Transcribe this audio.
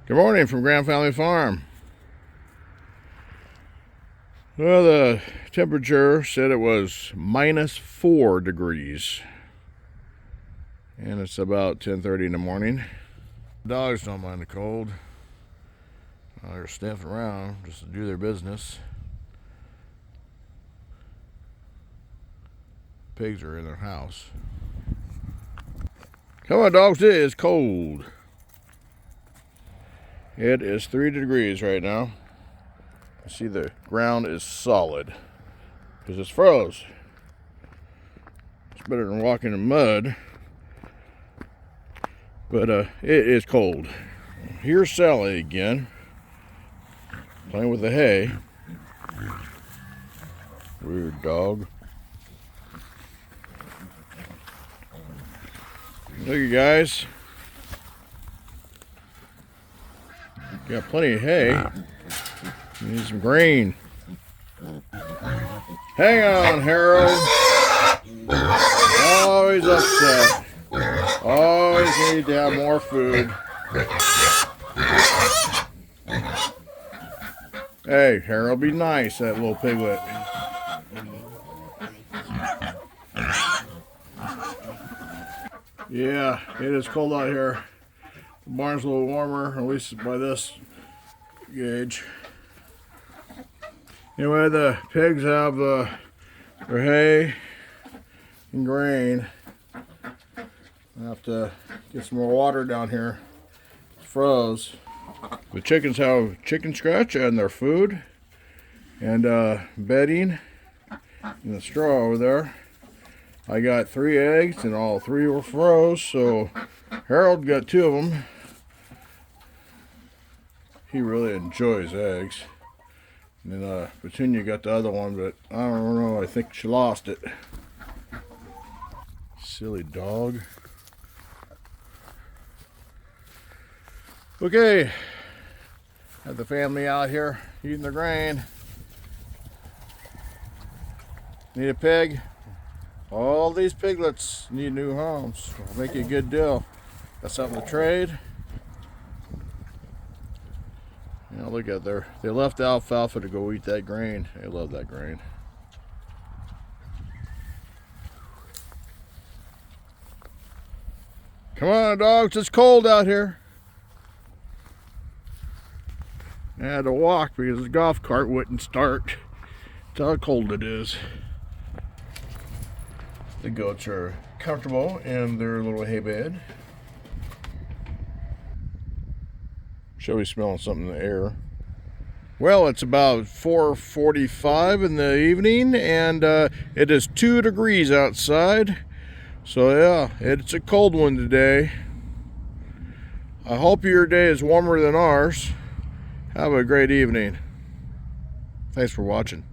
Good morning from Grand Family Farm. Well, the temperature said it was -4 degrees. And it's about 10:30 in the morning. Dogs don't mind the cold. They're sniffing around just to do their business. Pigs are in their house. Come on, dogs, it is cold. It is 3 degrees right now. You see the ground is solid because it's froze. It's better than walking in mud, but it is cold. Here's Selah again, playing with the hay. Weird dog. Look, you guys. Got plenty of hay. You need some grain. Hang on, Harold. Always upset. Always need to have more food. Hey, Harold, be nice, that little piglet. Yeah, it is cold out here. The barn's a little warmer, at least by this gauge. Anyway, the pigs have their hay and grain. I have to get some more water down here. It's froze. The chickens have chicken scratch and their food and bedding in the straw over there. I got 3 eggs and all 3 were froze, so Harold got 2 of them. He really enjoys eggs. And then Petunia got the other one, but I don't know, I think she lost it. Silly dog. Okay, have the family out here eating their grain. Need a pig? All these piglets need new homes. I'll make you a good deal. Got something to trade. You know, look at there. They left the alfalfa to go eat that grain. They love that grain. Come on, dogs. It's cold out here. I had to walk because the golf cart wouldn't start. That's how cold it is. The goats are comfortable in their little hay bed. Shelby's smelling something in the air. Well, it's about 4:45 in the evening, and it is 2 degrees outside. So yeah, it's a cold one today. I hope your day is warmer than ours. Have a great evening. Thanks for watching.